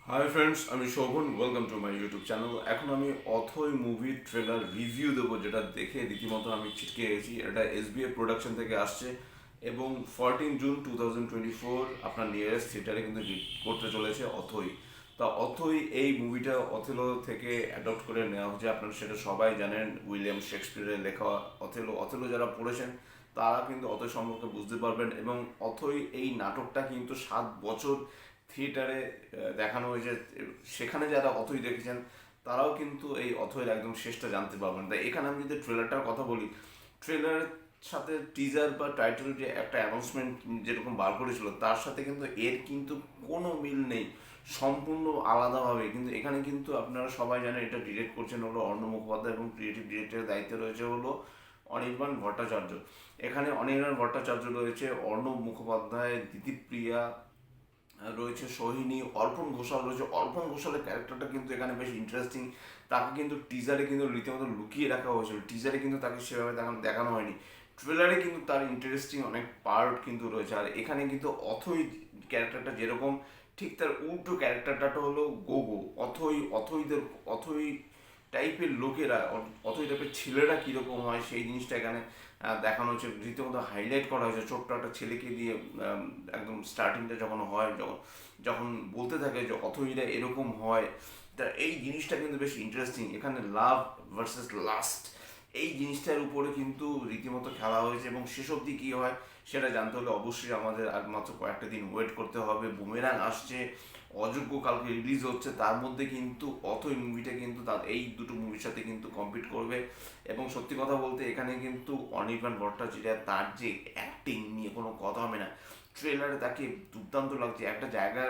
High friends, আমি Shovan. Welcome to my YouTube channel. এখন আমি অথই মুভির ট্রেলার রিভিউ দেবো, যেটা দেখে রীতিমতো আমি ছিটকে গেছি। এটা এসবিএ প্রোডাকশন থেকে আসছে এবং 14 জুন 2024 আপনার নিয়ারেস্ট থিয়েটারে কিন্তু হিট করতে চলেছে অথই। তা অথই এই মুভিটা অথেলো থেকে অ্যাডপ্ট করে নেওয়া হচ্ছে। আপনারা সেটা সবাই জানেন, উইলিয়াম শেক্সপিয়ারের লেখা অথেলো। অথেলো যারা পড়েছেন তারা কিন্তু অথই সম্পর্কে বুঝতে পারবেন। এবং অথই এই নাটকটা কিন্তু 7 বছর থিয়েটারে দেখানো হয়েছে। সেখানে যারা অথই দেখেছেন তারাও কিন্তু এই অথইয়ের একদম শেষটা জানতে পারবেন। তাই এখানে আমি যদি ট্রেলারটার কথা বলি, ট্রেলারের সাথে টিজার বা টাইটেল যে একটা অ্যানাউন্সমেন্ট যেরকম বার করেছিল, তার সাথে কিন্তু এর কিন্তু কোনো মিল নেই, সম্পূর্ণ আলাদাভাবে। কিন্তু এখানে কিন্তু আপনারা সবাই জানেন এটা ডিরেক্ট করছেন হলো অর্ণব মুখোপাধ্যায় এবং ক্রিয়েটিভ ডিরেক্টরের দায়িত্বে রয়েছে হলো অনির্বাণ ভট্টাচার্য। এখানে অনির্বাণ ভট্টাচার্য রয়েছে, অর্ণব মুখোপাধ্যায়, দিতিপ্রিয়া রয়েছে, সোহিনী, অর্পণ ঘোষাল রয়েছে। অর্পণ ঘোষালের ক্যারেক্টারটা কিন্তু এখানে বেশ ইন্টারেস্টিং। তাকে কিন্তু টিজারে কিন্তু রীতিমতো লুকিয়ে রাখা হয়েছিল, টিজারে কিন্তু তাকে সেভাবে দেখানো হয়নি। ট্রেলারে কিন্তু তার ইন্টারেস্টিং অনেক পার্ট কিন্তু রয়েছে। আর এখানে কিন্তু অথই ক্যারেক্টারটা যেরকম, ঠিক তার উল্টো ক্যারেক্টারটা হলো গোগো। অথই টাইপের লোকেরা, অথই টাইপের ছেলেরা কীরকম হয় সেই জিনিসটা এখানে দেখানো হচ্ছে, রীতিমতো হাইলাইট করা হয়েছে। ছোট্ট একটা ছেলেকে দিয়ে একদম স্টার্টিংটা যখন হয়, যখন যখন বলতে থাকে যে অথইরা এরকম হয়, তা এই জিনিসটা কিন্তু বেশ ইন্টারেস্টিং। এখানে লাভ ভার্সেস লাস্ট এই জিনিসটার উপরে কিন্তু রীতিমতো খেলা হয়েছে। এবং শেষ অবধি কী হয় সেটা জানতে হলে অবশ্যই আমাদের আর মাত্র কয়েকটা দিন ওয়েট করতে হবে। বুমেরাং আসছে, অযোগ্য কালকে রিলিজ হচ্ছে, তার মধ্যে কিন্তু অথই মুভিটা কিন্তু তার এই দুটো মুভির সাথে কিন্তু কম্পিট করবে। এবং সত্যি কথা বলতে এখানে কিন্তু অনির্বাণ ভট্টাচার্য তার যে অ্যাক্টিং নিয়ে কোনো কথা হবে না। ট্রেলারে তাকে দুর্দান্ত লাগছে। একটা জায়গা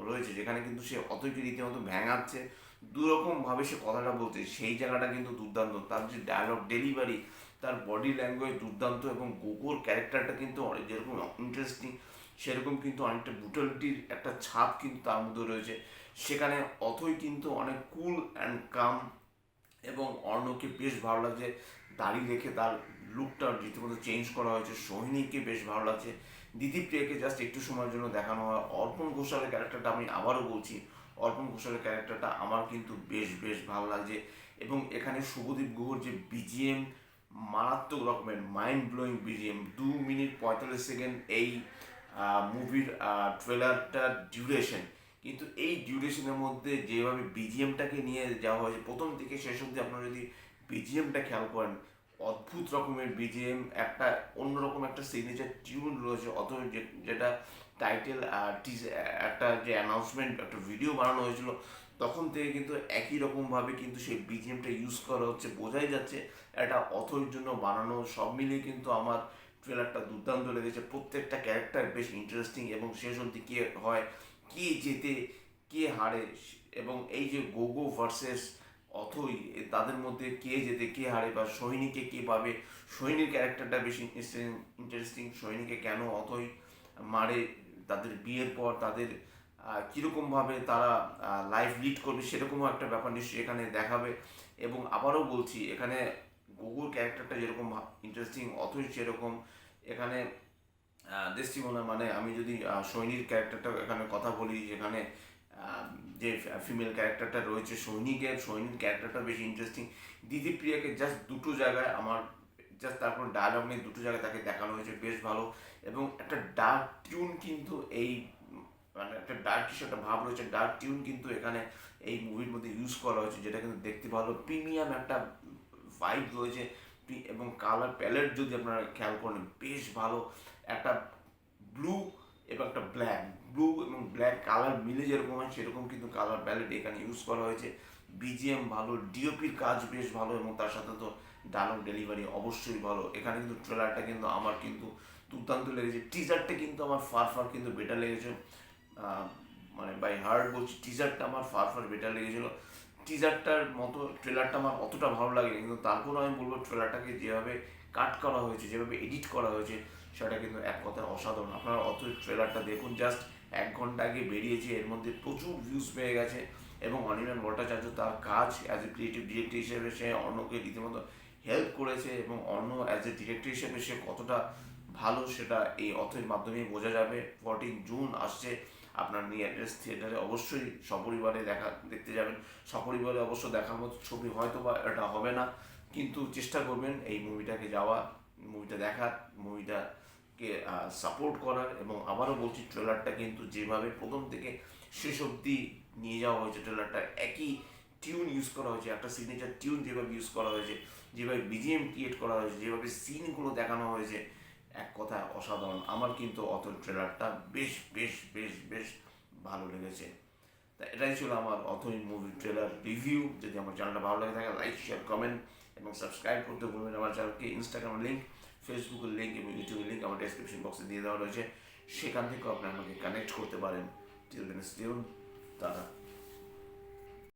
রয়েছে যেখানে কিন্তু সে অথৈকে রীতিমতো ভ্যাঙাচ্ছে, দুরকমভাবে সে কথাটা বলছে, সেই জায়গাটা কিন্তু দুর্দান্ত। তার যে ডায়লগ ডেলিভারি, তার বডি ল্যাঙ্গুয়েজ দুর্দান্ত। এবং গোগোর ক্যারেক্টারটা কিন্তু যেরকম ইন্টারেস্টিং, সেরকম কিন্তু অনেকটা ব্রুটালিটির একটা ছাপ কিন্তু তার মধ্যে রয়েছে। সেখানে অথই কিন্তু অনেক কুল অ্যান্ড কাম। এবং অর্ণবকে বেশ ভালো লাগছে, দাড়ি রেখে তার লুকটা রীতিমতো চেঞ্জ করা হয়েছে। সোহিনীকে বেশ ভালো লাগছে, দিদিপ্রিয়াকে জাস্ট একটু সময়ের জন্য দেখানো হয়। অর্পণ ঘোষালের ক্যারেক্টারটা, আমি আবারও বলছি, অর্পণ ঘোষালের ক্যারেক্টারটা আমার কিন্তু বেশ বেশ ভালো লাগছে। এবং এখানে শুভদীপ গুহর যে বিজিএম, মারাত্মক রকমের mind blowing BGM. 2 minute 45 second এই মুভির ট্রেলারটার ডিউরেশন। কিন্তু এই ডিউরেশনের মধ্যে যেভাবে বিজিএমটাকে নিয়ে যাওয়া হয়েছে প্রথম থেকে শেষ অবধি, আপনারা যদি বিজিএমটা খেয়াল করেন, অদ্ভুত রকমের বিজিএম, একটা অন্যরকম একটা সিগনেচার টিউন রয়েছে। অথবা যেটা টাইটেল একটা যে অ্যানাউন্সমেন্ট, একটা ভিডিও বানানো হয়েছিল, তখন থেকে কিন্তু একই রকমভাবে কিন্তু সেই বিজিএমটা ইউজ করা হচ্ছে। বোঝাই যাচ্ছে এটা অথৈর জন্য বানানো। সব মিলিয়ে কিন্তু আমার ট্রেলারটা দুর্দান্ত লেগেছে। প্রত্যেকটা ক্যারেক্টার বেশ ইন্টারেস্টিং। এবং শেষ অবধি কে হয়, কে জেতে, কে হারে, এবং এই যে গোগো ভার্সেস অথই, তাদের মধ্যে কে জেতে কে হারে, বা সৈনিকে কে পাবে, সৈনির ক্যারেক্টারটা বেশি ইন্টারেস্টিং। সৈনিকে কেন অথই মারে, তাদের বিয়ের পর তাদের কীরকমভাবে তারা লাইফ লিড করবে, সেরকমও একটা ব্যাপার নিশ্চয়ই এখানে দেখাবে। এবং আবারও বলছি, এখানে গোগোর ক্যারেক্টারটা যেরকম ইন্টারেস্টিং, অথই সেরকম এখানে দেশটিমোনা। মানে আমি যদি সৈনির ক্যারেক্টারটা এখানে কথা বলি, যেখানে যে ফিমেল ক্যারেক্টারটা রয়েছে সৈনির ক্যারেক্টারটা বেশি ইন্টারেস্টিং। দিদিপ্রিয়াকে জাস্ট দুটো জায়গায় আমার, জাস্ট তারপর ডায়লগ নিয়ে দুটো জায়গায় তাকে দেখানো হয়েছে বেশ ভালো। এবং একটা ডার্ক টিউন কিন্তু এই, মানে একটা ডার্ক কিছু একটা ভাব রয়েছে, ডার্ক টিউন কিন্তু এখানে এই মুভির মধ্যে ইউজ করা হয়েছে, যেটা কিন্তু দেখতে ভালো। প্রিমিয়াম একটা ভাইব রয়েছে। এবং কালার প্যালেট যদি আপনারা খেয়াল করেন বেশ ভালো। একটা ব্লু এবং একটা ব্ল্যাক, ব্লু এবং ব্ল্যাক কালার মিলে যেরকম হয় সেরকম কিন্তু কালার প্যালেট এখানে ইউজ করা হয়েছে। বিজিএম ভালো, ডিওপির কাজ বেশ ভালো, এবং তার সাথে তো ডায়লগ ডেলিভারি অবশ্যই ভালো। এখানে কিন্তু ট্রেলারটা কিন্তু আমার কিন্তু দুর্দান্ত লেগেছে। টিজারটা কিন্তু আমার ফার ফার কিন্তু বেটার লেগেছে। আহ, মানে বাই হার্ট বলছি, টিজারটা আমার ফার ফার বেটার লেগেছিলো। টিজারটার মতো ট্রেলারটা আমার অতটা ভালো লাগে, কিন্তু তারপরেও আমি বলবো ট্রেলারটাকে যেভাবে কাট করা হয়েছে, যেভাবে এডিট করা হয়েছে, সেটা কিন্তু এক কথায় অসাধারণ। আপনারা অত ট্রেলারটা দেখুন, জাস্ট 1 ঘন্টা আগে বেরিয়েছে, এর মধ্যে প্রচুর ভিউজ পেয়ে গেছে। এবং অনির্বাণ ভট্টাচার্য তার কাজ অ্যাজ এ ক্রিয়েটিভ ডিরেক্টর হিসেবে সে অর্ণকে রীতিমতো হেল্প করেছে। এবং অর্ণ অ্যাজ এ ডিরেক্টর হিসেবে সে কতটা ভালো সেটা এই অথের মাধ্যমেই বোঝা যাবে। 14 জুন আসছে, আপনার নিয়ারেস্ট থিয়েটারে অবশ্যই সপরিবারে দেখতে যাবেন। সপরিবারে অবশ্য দেখার মতো ছবি হয়তো বা এটা হবে না, কিন্তু চেষ্টা করবেন এই মুভিটাকে যাওয়া, মুভিটা দেখার, মুভিটাকে সাপোর্ট করার। এবং আবারও বলছি, ট্রেলারটা কিন্তু যেভাবে প্রথম থেকে শেষ অবধি নিয়ে যাওয়া হয়েছে, ট্রেলারটা একই টিউন ইউজ করা হয়েছে, একটা সিগনেচার টিউন যেভাবে ইউজ করা হয়েছে, যেভাবে বিজিএম ক্রিয়েট করা হয়েছে, যেভাবে সিনগুলো দেখানো হয়েছে, এক কথায় অসাধারণ। আমার কিন্তু ট্রেলারটা বেশ বেশ বেশ বেশ ভালো লেগেছে। তা এটাই ছিল আমার অথই মুভি ট্রেলার রিভিউ। যদি আমার চ্যানেলটা ভালো লাগে থাকে, লাইক, শেয়ার, কমেন্ট এবং সাবস্ক্রাইব করতে ভুলবেন আমার চ্যানেলকে। ইনস্টাগ্রামের লিঙ্ক, ফেসবুকের লিঙ্ক এবং ইউটিউবের লিঙ্ক আমার ডেসক্রিপশন বক্সে দিয়ে দেওয়া রয়েছে, সেখান থেকেও আপনি আমাকে কানেক্ট করতে পারেন। টিল দেন স্টিল, তারা